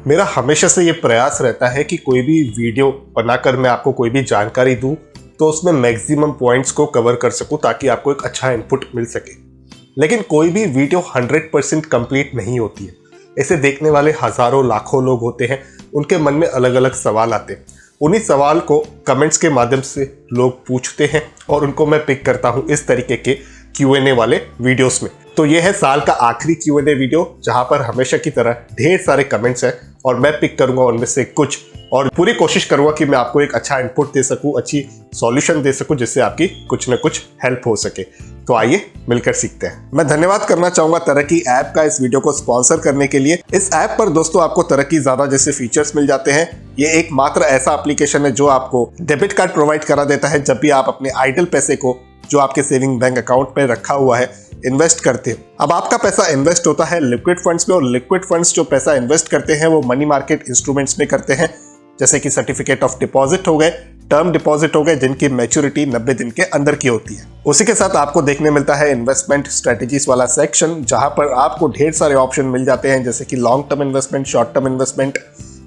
मेरा हमेशा से ये प्रयास रहता है कि कोई भी वीडियो बनाकर मैं आपको कोई भी जानकारी दूं तो उसमें मैक्सिमम पॉइंट्स को कवर कर सकूं ताकि आपको एक अच्छा इनपुट मिल सके। लेकिन कोई भी वीडियो 100% कंप्लीट नहीं होती है। इसे देखने वाले हजारों लाखों लोग होते हैं, उनके मन में अलग अलग सवाल आते हैं। उन्हीं सवाल को कमेंट्स के माध्यम से लोग पूछते हैं और उनको मैं पिक करता हूं इस तरीके के Q&A वाले वीडियोस में। तो ये है साल का आखिरी Q&A वीडियो जहां पर हमेशा की तरह ढेर सारे कमेंट्स हैं और मैं पिक करूंगा उनमें से कुछ और पूरी कोशिश करूंगा कि मैं आपको एक अच्छा इनपुट दे सकूं, अच्छी सॉल्यूशन दे सकूं जिससे आपकी कुछ न कुछ हेल्प हो सके। तो आइए मिलकर सीखते हैं। मैं धन्यवाद करना चाहूंगा तरक्की ऐप का इस वीडियो को स्पॉन्सर करने के लिए। इस ऐप पर दोस्तों आपको तरक्की ज्यादा जैसे फीचर्स मिल जाते हैं। ये एकमात्र ऐसा एप्लीकेशन है जो आपको डेबिट कार्ड प्रोवाइड करा देता है जब भी आप अपने आइडल पैसे को जो आपके सेविंग बैंक अकाउंट में रखा हुआ है इन्वेस्ट करते हैं। अब आपका पैसा इन्वेस्ट होता है लिक्विड फंड्स में और लिक्विड फंड्स जो पैसा इन्वेस्ट करते हैं वो मनी मार्केट इंस्ट्रूमेंट्स में करते हैं, जैसे कि सर्टिफिकेट ऑफ डिपॉजिट हो गए, टर्म डिपॉजिट हो गए, जिनकी मैच्योरिटी 90 दिन के अंदर की होती है। उसी के साथ आपको देखने मिलता है इन्वेस्टमेंट स्ट्रेटेजीज वाला सेक्शन जहां पर आपको ढेर सारे ऑप्शन मिल जाते हैं, जैसे कि long term investment, short term investment,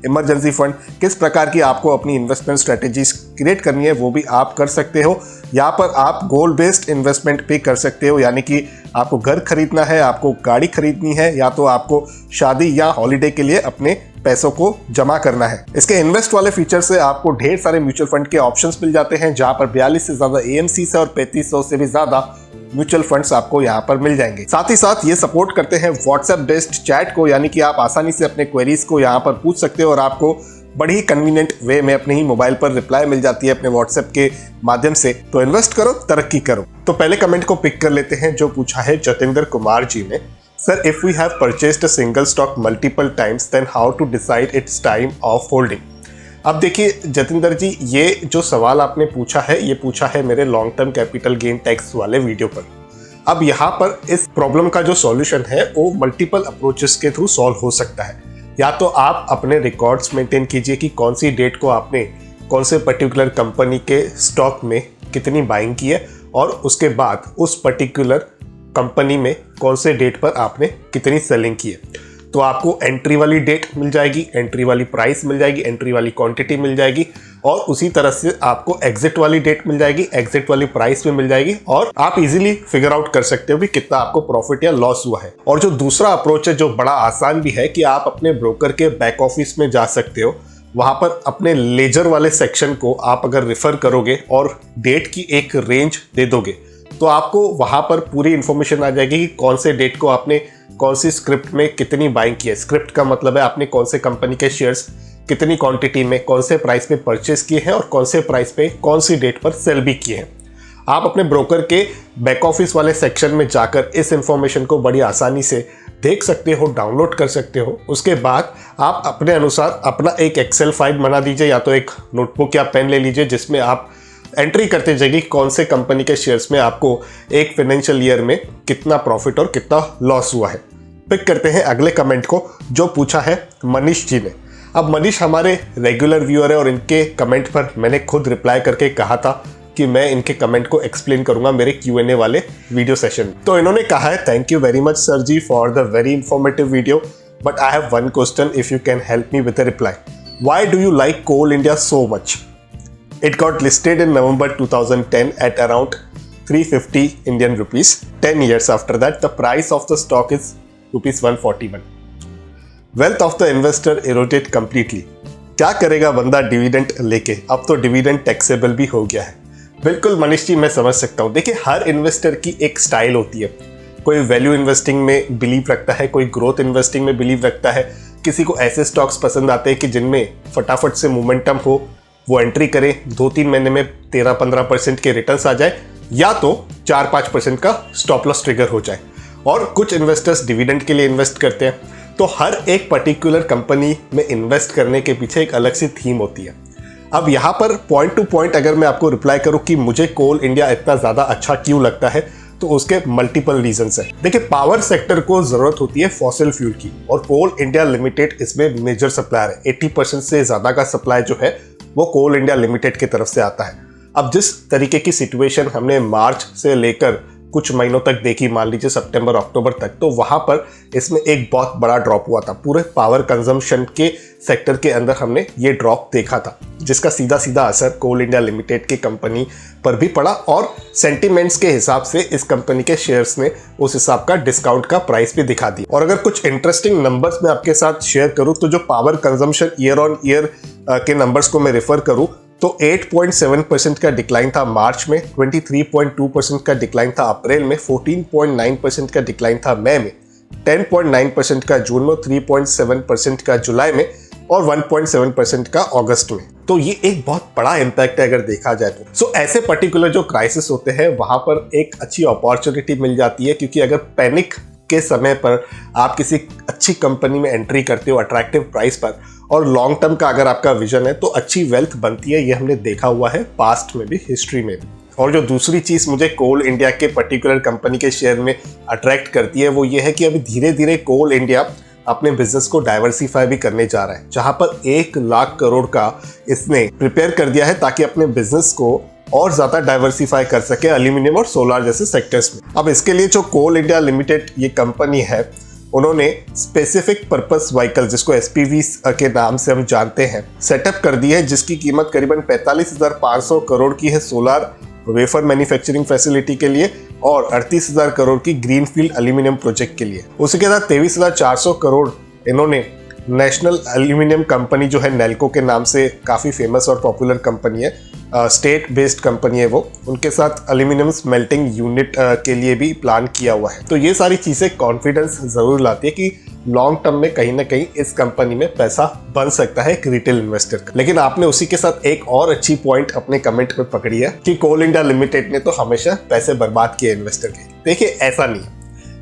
emergency fund. किस प्रकार की आपको अपनी इन्वेस्टमेंट स्ट्रेटेजीज क्रिएट करनी है वो भी आप कर सकते हो। यहाँ पर आप गोल बेस्ड इन्वेस्टमेंट भी कर सकते हो, यानी कि आपको घर खरीदना है, आपको गाड़ी खरीदनी है, या तो आपको शादी या हॉलीडे के लिए अपने पैसों को जमा करना है। इसके इन्वेस्ट वाले फीचर से आपको ढेर सारे म्यूचुअल फंड के ऑप्शंस मिल जाते हैं, जहां पर 42 से ज्यादा AMC से और 3500 से भी ज्यादा म्यूचुअल फंड्स आपको यहां पर मिल जाएंगे। साथ ही साथ ये सपोर्ट करते हैं व्हाट्सएप बेस्ड चैट को, यानी कि आप आसानी से अपने क्वेरीज को यहां पर पूछ सकते हो और आपको बड़ी ही कन्वीनियंट वे में अपने ही मोबाइल पर रिप्लाई मिल जाती है अपने व्हाट्सएप के माध्यम से। तो इन्वेस्ट करो, तरक्की करो। तो पहले कमेंट को पिक कर लेते हैं जो पूछा है जतिंदर कुमार जी ने। Sir, if we have purchased a single stock multiple times then how to decide its time of holding. अब देखिए जतिंदर जी, ये जो सवाल आपने पूछा है ये पूछा है मेरे long term capital gain tax वाले वीडियो पर। अब यहाँ पर इस प्रॉब्लम का जो सॉल्यूशन है वो मल्टीपल अप्रोचेस के थ्रू सॉल्व हो सकता है। या तो आप अपने रिकॉर्ड्स मेंटेन कीजिए कि कौन सी डेट को आपने कौन से पर्टिकुलर कंपनी के स्टॉक में कितनी बाइंग की है और उसके बाद उस पर्टिकुलर कंपनी में कौन से डेट पर आपने कितनी सेलिंग की है। तो आपको एंट्री वाली डेट मिल जाएगी, एंट्री वाली प्राइस मिल जाएगी, एंट्री वाली क्वांटिटी मिल जाएगी और उसी तरह से आपको एग्जिट वाली डेट मिल जाएगी, एग्जिट वाली प्राइस भी मिल जाएगी और आप इजीली फिगर आउट कर सकते हो कि कितना आपको प्रॉफिट या लॉस हुआ है। और जो दूसरा अप्रोच है जो बड़ा आसान भी है कि आप अपने ब्रोकर के बैक ऑफिस में जा सकते हो, वहां पर अपने लेजर वाले सेक्शन को आप अगर रेफर करोगे और डेट की एक रेंज दे दोगे तो आपको वहां पर पूरी इंफॉर्मेशन आ जाएगी कि कौन से डेट को आपने कौन सी स्क्रिप्ट में कितनी बाइंग की है। स्क्रिप्ट का मतलब है आपने कौन से कंपनी के शेयर्स कितनी क्वांटिटी में कौन से प्राइस पे परचेस किए हैं और कौन से प्राइस पे कौन सी डेट पर सेल भी किए हैं। आप अपने ब्रोकर के बैक ऑफिस वाले सेक्शन में जाकर इस इंफॉर्मेशन को बड़ी आसानी से देख सकते हो, डाउनलोड कर सकते हो। उसके बाद आप अपने अनुसार अपना एक एक्सेल फाइल बना दीजिए या तो एक नोटबुक या पेन ले लीजिए जिसमें आप एंट्री करते जाइए कौन से कंपनी के शेयर्स में आपको एक फाइनेंशियल ईयर में कितना प्रॉफिट और कितना लॉस हुआ है। पिक करते हैं अगले कमेंट को जो पूछा है मनीष जी ने। अब मनीष हमारे रेगुलर व्यूअर है और इनके कमेंट पर मैंने खुद रिप्लाई करके कहा था कि मैं इनके कमेंट को एक्सप्लेन करूंगा मेरे Q&A वाले वीडियो सेशन में। तो इन्होंने कहा है, thank you very much sir ji for the very informative video, but I have one question if you can help me with a reply. Why do you like Coal India so much? It got listed in November 2010 at around 350 Indian rupees. 10 years after that, the price of the stock is rupees 141. Wealth of the investor eroded completely. क्या करेगा बंदा dividend लेके? अब तो dividend taxable भी हो गया है। बिल्कुल मनीष जी, मैं समझ सकता हूँ। देखिए, हर इन्वेस्टर की एक स्टाइल होती है। कोई वैल्यू इन्वेस्टिंग में बिलीव रखता है, कोई ग्रोथ इन्वेस्टिंग में बिलीव रखता है, किसी को ऐसे स्टॉक्स पसंद आते हैं कि जिनमें फटाफट से मोमेंटम हो, वो एंट्री करे, 2-3 महीने में 13-15% के रिटर्न्स आ जाए, या तो 4-5% का स्टॉप लॉस ट्रिगर हो जाए। और कुछ इन्वेस्टर्स डिविडेंड के लिए इन्वेस्ट करते हैं। तो हर एक पर्टिकुलर कंपनी में इन्वेस्ट करने के पीछे एक अलग सी थीम होती है। अब यहाँ पर पॉइंट टू पॉइंट अगर मैं आपको रिप्लाई करूँ कि मुझे कोल इंडिया इतना ज़्यादा अच्छा क्यों लगता है, तो उसके मल्टीपल रीजंस हैं। देखिए, पावर सेक्टर को जरूरत होती है फॉसिल फ्यूल की और कोल इंडिया लिमिटेड इसमें मेजर सप्लायर है। 80% से ज़्यादा का सप्लाई जो है वो कोल इंडिया लिमिटेड की तरफ से आता है। अब जिस तरीके की सिचुएशन हमने मार्च से लेकर कुछ महीनों तक देखी, मान लीजिए सितंबर अक्टूबर तक, तो वहां पर इसमें एक बहुत बड़ा ड्रॉप हुआ था। पूरे पावर कंजम्पशन के सेक्टर के अंदर हमने ये ड्रॉप देखा था, जिसका सीधा सीधा असर कोल इंडिया लिमिटेड की कंपनी पर भी पड़ा और सेंटीमेंट्स के हिसाब से इस कंपनी के शेयर्स ने उस हिसाब का डिस्काउंट का प्राइस भी दिखा दी। और अगर कुछ इंटरेस्टिंग नंबर्स मैं आपके साथ शेयर करूं तो जो power consumption year on year के नंबर्स को मैं रेफर करूं तो 8.7% का डिक्लाइन था मार्च में, 23.2% का डिक्लाइन था अप्रैल में, 14.9% का डिक्लाइन था मई में, 10.9% का जून में, 3.7% का जुलाई में और 1.7% का अगस्त में। तो ये एक बहुत बड़ा इम्पैक्ट है अगर देखा जाए तो। सो ऐसे पर्टिकुलर जो क्राइसिस होते हैं वहां पर एक अच्छी अपॉर्चुनिटी मिल जाती है, क्योंकि अगर पैनिक के समय पर आप किसी अच्छी कंपनी में एंट्री करते हो अट्रैक्टिव प्राइस पर और लॉन्ग टर्म का अगर आपका विजन है तो अच्छी वेल्थ बनती है। ये हमने देखा हुआ है पास्ट में भी, हिस्ट्री में भी। और जो दूसरी चीज़ मुझे कोल इंडिया के पर्टिकुलर कंपनी के शेयर में अट्रैक्ट करती है वो ये है कि अभी धीरे धीरे कोल इंडिया अपने बिजनेस को डाइवर्सिफाई भी करने जा रहा है, जहां पर 1 लाख करोड़ का इसने प्रिपेयर कर दिया है ताकि अपने बिजनेस को और ज्यादा डाइवर्सिफाई कर सके एल्यूमिनियम और सोलार जैसे सेक्टर्स में। अब इसके लिए जो कोल इंडिया लिमिटेड ये कंपनी है, उन्होंने स्पेसिफिक पर्पस व्हीकल, जिसको एसपीवी के नाम से हम जानते हैं, सेटअप कर दी है, जिसकी कीमत करीबन 45,500 करोड़ की है सोलार वेफर मैन्युफैक्चरिंग फैसिलिटी के लिए और 38,000 करोड़ की ग्रीनफील्ड एल्यूमिनियम प्रोजेक्ट के लिए। उसके बाद 23,400 करोड़ इन्होंने नेशनल एल्यूमिनियम कंपनी जो है नेल्को के नाम से काफ़ी फेमस और पॉपुलर कंपनी है, स्टेट बेस्ड कंपनी है वो, उनके साथ एल्यूमिनियम स्मेल्टिंग यूनिट के लिए भी प्लान किया हुआ है। तो ये सारी चीज़ें कॉन्फिडेंस ज़रूर लाती है कि लॉन्ग टर्म में कहीं ना कहीं इस कंपनी में पैसा बन सकता है एक रिटेल इन्वेस्टर का। लेकिन आपने उसी के साथ एक और अच्छी पॉइंट अपने कमेंट में पकड़ी है कि कोल इंडिया लिमिटेड ने तो हमेशा पैसे बर्बाद किए इन्वेस्टर के। देखिए ऐसा नहीं है।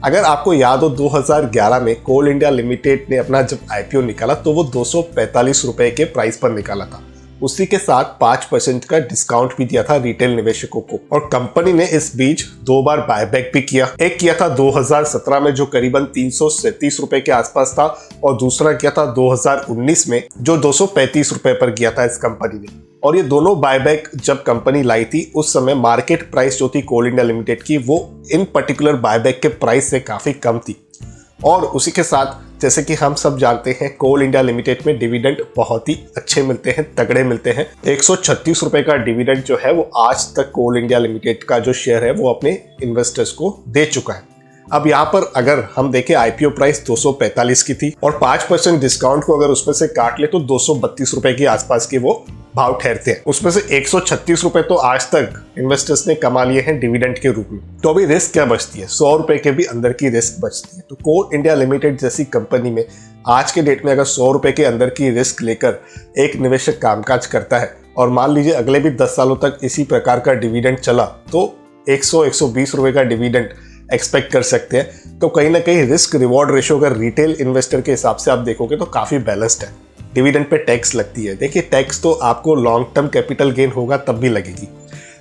अगर आपको याद हो 2011 में कोल इंडिया लिमिटेड ने अपना जब आईपीओ निकाला तो वो 245 रुपए के प्राइस पर निकाला था। उसी के साथ 5% का डिस्काउंट भी दिया था रिटेल निवेशकों को और कंपनी ने इस बीच 2 बार बायबैक भी किया। एक किया था 2017 में जो करीबन 337 रुपए के आसपास था और दूसरा किया था 2019 में जो 235 रुपए पर किया था इस कंपनी ने। और ये दोनों बायबैक जब कंपनी लाई थी उस समय मार्केट प्राइस जो थी कोल इंडिया लिमिटेड की वो इन पर्टिकुलर बायबैक के प्राइस से काफी कम थी। और उसी के साथ जैसे कि हम सब जानते हैं कोल इंडिया लिमिटेड में डिविडेंड बहुत ही अच्छे मिलते हैं, तगड़े मिलते हैं। 136 रुपए का डिविडेंड जो है वो आज तक कोल इंडिया लिमिटेड का जो शेयर है वो अपने इन्वेस्टर्स को दे चुका है। अब यहाँ पर अगर हम देखें आईपीओ प्राइस 245 की थी और 5% डिस्काउंट को अगर उसमें से काट ले तो 232 रुपए के आसपास के वो भाव ठहरते हैं। उसमें से 136 रुपए तो आज तक इन्वेस्टर्स ने कमा लिए हैं डिविडेंड के रूप में। तो अभी रिस्क क्या बचती है? 100 रुपए के भी अंदर की रिस्क बचती है। तो कोल इंडिया लिमिटेड जैसी कंपनी में आज के डेट में अगर 100 रुपए के अंदर की रिस्क लेकर एक निवेशक कामकाज करता है और मान लीजिए अगले भी 10 सालों तक इसी प्रकार का डिविडेंड चला तो 100-120 रुपए का डिविडेंड एक्सपेक्ट कर सकते हैं। तो कहीं ना कहीं रिस्क रिवॉर्ड रेशो अगर रिटेल इन्वेस्टर के हिसाब से आप देखोगे तो काफ़ी बैलेंस्ड है। डिविडेंड पे टैक्स लगती है, देखिए टैक्स तो आपको लॉन्ग टर्म कैपिटल गेन होगा तब भी लगेगी।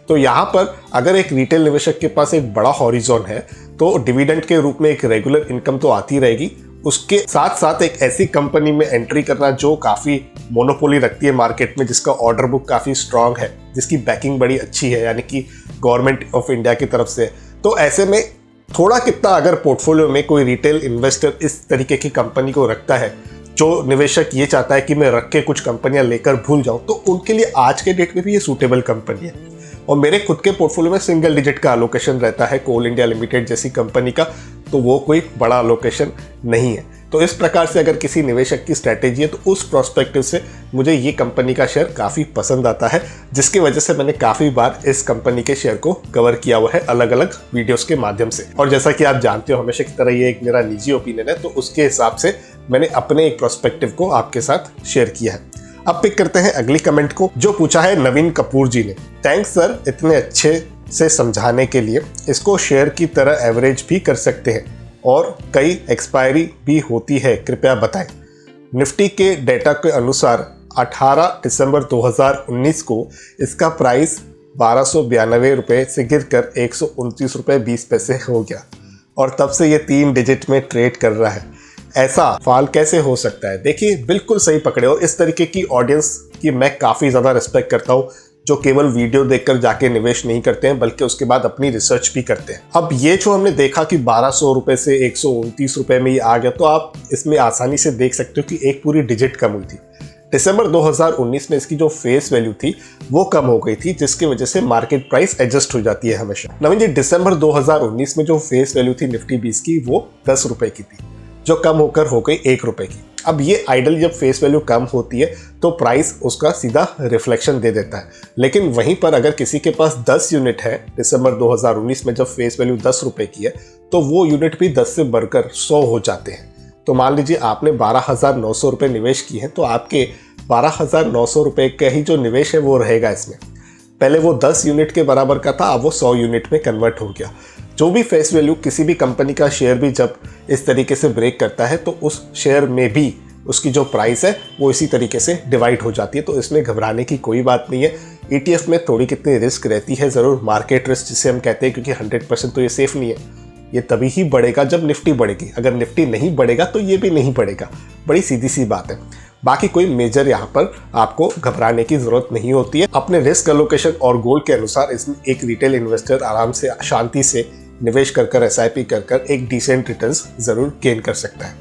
तो यहाँ पर अगर एक रिटेल निवेशक के पास एक बड़ा हॉरिजॉन है तो डिविडेंड के रूप में एक रेगुलर इनकम तो आती रहेगी। उसके साथ साथ एक ऐसी कंपनी में एंट्री करना जो काफ़ी मोनोपोली रखती है मार्केट में, जिसका ऑर्डर बुक काफ़ी स्ट्रांग है, जिसकी बैकिंग बड़ी अच्छी है, यानी कि गवर्नमेंट ऑफ इंडिया की तरफ से। तो ऐसे में थोड़ा कितना अगर पोर्टफोलियो में कोई रिटेल इन्वेस्टर इस तरीके की कंपनी को रखता है, जो निवेशक ये चाहता है कि मैं रख के कुछ कंपनियां लेकर भूल जाऊं, तो उनके लिए आज के डेट में भी ये सूटेबल कंपनी है। और मेरे खुद के पोर्टफोलियो में सिंगल डिजिट का अलोकेशन रहता है कोल इंडिया लिमिटेड जैसी कंपनी का, तो वो कोई बड़ा अलोकेशन नहीं है। तो इस प्रकार से अगर किसी निवेशक की स्ट्रैटेजी है तो उस प्रोस्पेक्टिव से मुझे ये कंपनी का शेयर काफ़ी पसंद आता है, जिसकी वजह से मैंने काफ़ी बार इस कंपनी के शेयर को कवर किया हुआ है अलग अलग वीडियोस के माध्यम से। और जैसा कि आप जानते हो हमेशा की तरह ये एक मेरा निजी ओपिनियन है, तो उसके हिसाब से मैंने अपने एक प्रोस्पेक्टिव को आपके साथ शेयर किया है। अब पिक करते हैं अगली कमेंट को, जो पूछा है नवीन कपूर जी ने। थैंक्स सर इतने अच्छे से समझाने के लिए। इसको शेयर की तरह एवरेज भी कर सकते हैं और कई एक्सपायरी भी होती है, कृपया बताएं। निफ्टी के डेटा के अनुसार 18 दिसंबर 2019 को इसका प्राइस 1292 रुपये से गिरकर 129 रुपये 20 पैसे हो गया और तब से ये 3 डिजिट में ट्रेड कर रहा है। ऐसा फॉल कैसे हो सकता है? देखिए बिल्कुल सही पकड़े और इस तरीके की ऑडियंस की मैं काफ़ी ज़्यादा रिस्पेक्ट करता हूँ जो केवल वीडियो देखकर जाके निवेश नहीं करते हैं बल्कि उसके बाद अपनी रिसर्च भी करते हैं। अब ये जो हमने देखा कि 1200 रुपए से 129 रुपए में ये आ गया, तो आप इसमें आसानी से देख सकते हो कि एक पूरी डिजिट कम हुई थी। दिसंबर 2019 में इसकी जो फेस वैल्यू थी वो कम हो गई थी, जिसकी वजह से मार्केट प्राइस एडजस्ट हो जाती है हमेशा। नवीन जी, दिसंबर 2019 में जो फेस वैल्यू थी निफ्टी 20 की वो 10 रुपए की थी, जो कम होकर हो गई 1 रुपए की। अब ये आइडल जब फेस वैल्यू कम होती है तो प्राइस उसका सीधा रिफ्लेक्शन दे देता है, लेकिन वहीं पर अगर किसी के पास 10 यूनिट है दिसंबर 2019 में जब फेस वैल्यू 10 रुपए की है, तो वो यूनिट भी 10 से बढ़कर 100 हो जाते हैं। तो मान लीजिए आपने 12,900 रुपये निवेश किए हैं, तो आपके 12,900 रुपये का ही जो निवेश है वो रहेगा इसमें। पहले वो 10 यूनिट के बराबर का था, अब वो 100 यूनिट में कन्वर्ट हो गया। जो भी फेस वैल्यू किसी भी कंपनी का शेयर भी जब इस तरीके से ब्रेक करता है तो उस शेयर में भी उसकी जो प्राइस है वो इसी तरीके से डिवाइड हो जाती है। तो इसमें घबराने की कोई बात नहीं है। ETF में थोड़ी कितनी रिस्क रहती है ज़रूर, मार्केट रिस्क जिसे हम कहते हैं, क्योंकि 100% तो ये सेफ नहीं है। ये तभी ही बढ़ेगा जब निफ्टी बढ़ेगी, अगर निफ्टी नहीं बढ़ेगा तो ये भी नहीं बढ़ेगा। बड़ी सीधी सी बात है। बाकी कोई मेजर यहाँ पर आपको घबराने की जरूरत नहीं होती है। अपने रिस्क एलोकेशन और गोल के अनुसार इसमें एक रिटेल इन्वेस्टर आराम से शांति से निवेश कर SIP कर एक डिसेंट रिटर्न्स जरूर गेन कर सकता है।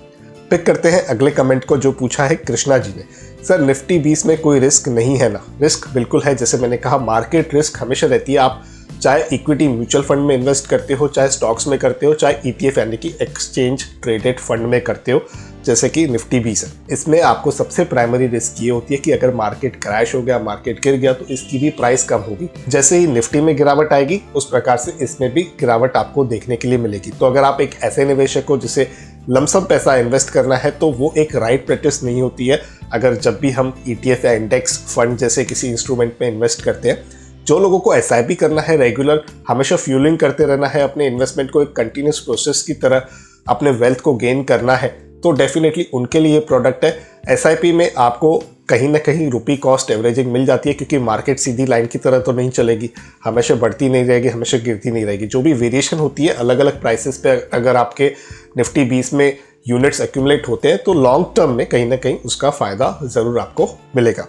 पिक करते हैं अगले कमेंट को, जो पूछा है कृष्णा जी ने। सर, निफ्टी 20 में कोई रिस्क नहीं है ना? रिस्क बिल्कुल है। जैसे मैंने कहा, मार्केट रिस्क हमेशा रहती है। आप चाहे इक्विटी म्यूचुअल फंड में इन्वेस्ट करते हो, चाहे स्टॉक्स में करते हो, चाहे ETF यानी कि एक्सचेंज ट्रेडेड फंड में करते हो, जैसे कि निफ्टी 20 है। इसमें आपको सबसे प्राइमरी रिस्क ये होती है कि अगर मार्केट क्रैश हो गया, मार्केट गिर गया, तो इसकी भी प्राइस कम होगी। जैसे ही निफ्टी में गिरावट आएगी उस प्रकार से इसमें भी गिरावट आपको देखने के लिए मिलेगी। तो अगर आप एक ऐसे निवेशक हो जिसे लमसम पैसा इन्वेस्ट करना है, तो वो एक राइट प्रैक्टिस नहीं होती है। अगर जब भी हम ETF या इंडेक्स फंड जैसे किसी इंस्ट्रूमेंट में इन्वेस्ट करते हैं, जो लोगों को SIP करना है, रेगुलर हमेशा फ्यूलिंग करते रहना है, अपने इन्वेस्टमेंट को एक कंटिन्यूस प्रोसेस की तरह अपने वेल्थ को गेन करना है, तो डेफिनेटली उनके लिए प्रोडक्ट है। SIP में आपको कहीं ना कहीं रुपी कॉस्ट एवरेजिंग मिल जाती है, क्योंकि मार्केट सीधी लाइन की तरह तो नहीं चलेगी, हमेशा बढ़ती नहीं रहेगी, हमेशा गिरती नहीं रहेगी। जो भी वेरिएशन होती है अलग अलग प्राइसेस पे, अगर आपके निफ्टी 20 में यूनिट्स एक्यूमुलेट होते हैं तो लॉन्ग टर्म में कहीं ना कहीं उसका फायदा जरूर आपको मिलेगा।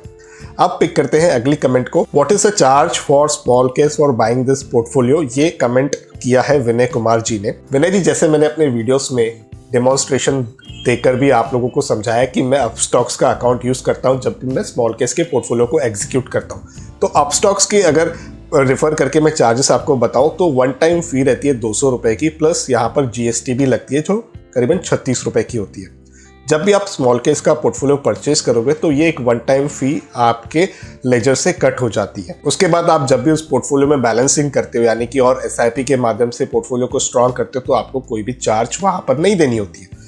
अब पिक करते हैं अगली कमेंट को। What is the charge for small case for buying this portfolio? ये कमेंट किया है विनय कुमार जी ने। विनय जी, जैसे मैंने अपने वीडियोस में डेमोन्स्ट्रेशन देकर भी आप लोगों को समझाया कि मैं अपस्टॉक्स का अकाउंट यूज करता हूं जब भी मैं स्मॉल केस के पोर्टफोलियो को एग्जीक्यूट करता हूं। तो अपस्टॉक्स की अगर रेफर करके मैं चार्जेस आपको बताऊं तो वन टाइम फी रहती है 200 रुपए की, प्लस यहाँ पर GST भी लगती है जो करीबन 36 रुपए की होती है। जब भी आप स्मॉल केस का पोर्टफोलियो परचेज करोगे तो ये एक वन टाइम फी आपके लेजर से कट हो जाती है। उसके बाद आप जब भी उस पोर्टफोलियो में बैलेंसिंग करते हो, यानी कि और SIP के माध्यम से पोर्टफोलियो को स्ट्रॉन्ग करते हो, तो आपको कोई भी चार्ज वहां पर नहीं देनी होती है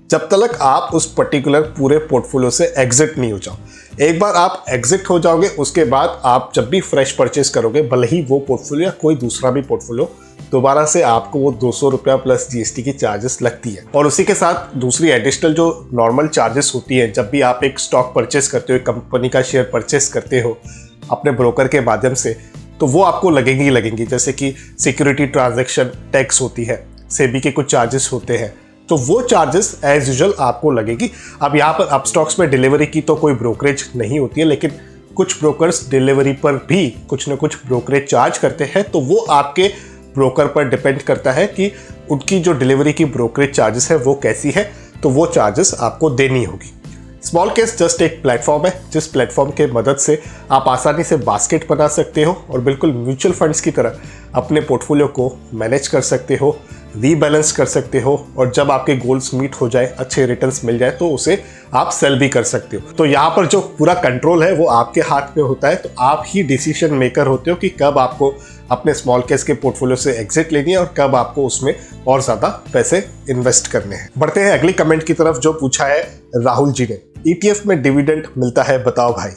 जब तक आप उस पर्टिकुलर पूरे पोर्टफोलियो से एग्जिट नहीं हो जाओ। एक बार आप एग्जिट हो जाओगे, उसके बाद आप जब भी फ्रेश परचेज करोगे, भले ही वो पोर्टफोलियो या कोई दूसरा भी पोर्टफोलियो, दोबारा से आपको वो 200 रुपया प्लस GST की चार्जेस लगती है। और उसी के साथ दूसरी एडिशनल जो नॉर्मल चार्जेस होती है, जब भी आप एक स्टॉक परचेस करते हो, एक कंपनी का शेयर परचेस करते हो अपने ब्रोकर के माध्यम से, तो वो आपको लगेंगी ही लगेंगी। जैसे कि सिक्योरिटी ट्रांजैक्शन टैक्स होती है, सेबी के कुछ चार्जेस होते हैं, तो वो चार्जेस एज यूजुअल आपको लगेगी। अब यहाँ पर अपस्टॉक्स में डिलीवरी की तो कोई ब्रोकरेज नहीं होती है, लेकिन कुछ ब्रोकर्स डिलीवरी पर भी कुछ न कुछ ब्रोकरेज चार्ज करते हैं। तो वो आपके ब्रोकर पर डिपेंड करता है कि उनकी जो डिलीवरी की ब्रोकरेज चार्जेस है वो कैसी है, तो वो चार्जेस आपको देनी होगी। स्मॉल केस जस्ट एक प्लेटफॉर्म है जिस प्लेटफॉर्म के मदद से आप आसानी से बास्केट बना सकते हो और बिल्कुल म्यूचुअल फंड्स की तरह अपने पोर्टफोलियो को मैनेज कर सकते हो, रीबैलेंस कर सकते हो, और जब आपके गोल्स मीट हो जाए, अच्छे रिटर्न्स मिल जाए, तो उसे आप सेल भी कर सकते हो। तो यहाँ पर जो पूरा कंट्रोल है वो आपके हाथ में होता है। तो आप ही डिसीजन मेकर होते हो कि कब आपको अपने स्मॉल केस के पोर्टफोलियो से एग्जिट लेनी है और कब आपको उसमें और ज़्यादा पैसे इन्वेस्ट करने हैं। बढ़ते हैं अगली कमेंट की तरफ, जो पूछा है राहुल जी ने। ETF में डिविडेंड मिलता है, बताओ भाई।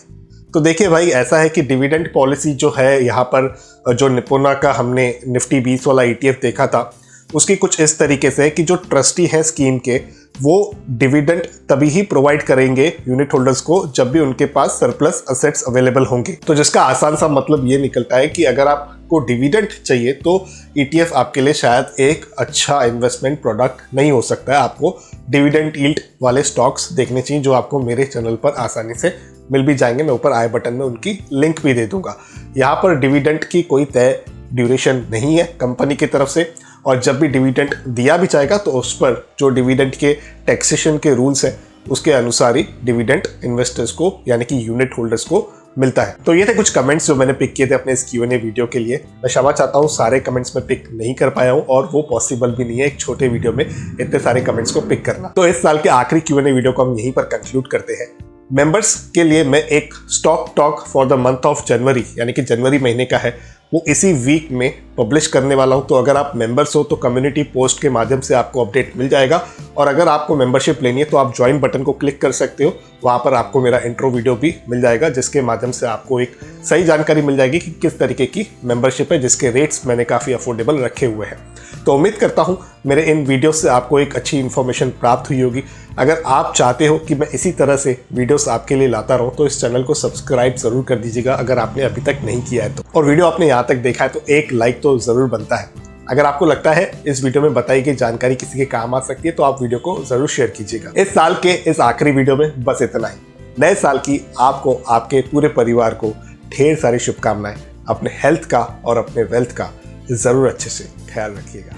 तो देखिए भाई, ऐसा है कि डिविडेंड पॉलिसी जो है यहाँ पर, जो निपुणा का हमने निफ्टी 20 वाला ETF देखा था, उसकी कुछ इस तरीके से है कि जो ट्रस्टी हैं स्कीम के, वो डिविडेंड तभी ही प्रोवाइड करेंगे यूनिट होल्डर्स को जब भी उनके पास सरप्लस असेट्स अवेलेबल होंगे। तो जिसका आसान सा मतलब ये निकलता है कि अगर आप आपको डिविडेंड चाहिए तो ETF आपके लिए शायद एक अच्छा इन्वेस्टमेंट प्रोडक्ट नहीं हो सकता है। आपको डिविडेंड यील्ड वाले स्टॉक्स देखने चाहिए जो आपको मेरे चैनल पर आसानी से मिल भी जाएंगे। मैं ऊपर आई बटन में उनकी लिंक भी दे दूंगा। यहाँ पर डिविडेंड की कोई तय ड्यूरेशन नहीं है कंपनी की तरफ से, और जब भी डिविडेंड दिया भी जाएगा तो उस पर जो डिविडेंड के टैक्सेशन के रूल्स हैं उसके अनुसार ही डिविडेंड इन्वेस्टर्स को यानी कि यूनिट होल्डर्स को मिलता है। तो ये थे कुछ कमेंट्स जो मैंने पिक किए थे अपने इस Q&A वीडियो के लिए। मैं क्षमा चाहता हूँ, सारे कमेंट्स में पिक नहीं कर पाया हूँ और वो पॉसिबल भी नहीं है एक छोटे वीडियो में इतने सारे कमेंट्स को पिक करना। तो इस साल के आखिरी Q&A वीडियो को हम यहीं पर कंक्लूड करते हैं। मेंबर्स के लिए मैं एक stock talk for the month of January यानी कि जनवरी महीने का है वो इसी वीक में पब्लिश करने वाला हूं। तो अगर आप मेंबर्स हो तो कम्युनिटी पोस्ट के माध्यम से आपको अपडेट मिल जाएगा, और अगर आपको मेंबरशिप लेनी है तो आप ज्वाइन बटन को क्लिक कर सकते हो। वहां पर आपको मेरा इंट्रो वीडियो भी मिल जाएगा जिसके माध्यम से आपको एक सही जानकारी मिल जाएगी कि किस तरीके की मेंबरशिप है, जिसके रेट्स मैंने काफ़ी अफोर्डेबल रखे हुए हैं। तो उम्मीद करता हूं मेरे इन वीडियो से आपको एक अच्छी इन्फॉर्मेशन प्राप्त हुई होगी। अगर आप चाहते हो कि मैं इसी तरह से वीडियोस आपके लिए लाता रहूं तो इस चैनल को सब्सक्राइब जरूर कर दीजिएगा अगर आपने अभी तक नहीं किया है तो, और वीडियो आपने यहाँ तक देखा है तो एक लाइक तो ज़रूर बनता है। अगर आपको लगता है इस वीडियो में बताई गई जानकारी किसी के काम आ सकती है तो आप वीडियो को ज़रूर शेयर कीजिएगा। इस साल के इस आखिरी वीडियो में बस इतना ही। नए साल की आपको आपके पूरे परिवार को ढेर सारी शुभकामनाएं। अपने हेल्थ का और अपने वेल्थ का ज़रूर अच्छे से ख्याल रखिएगा।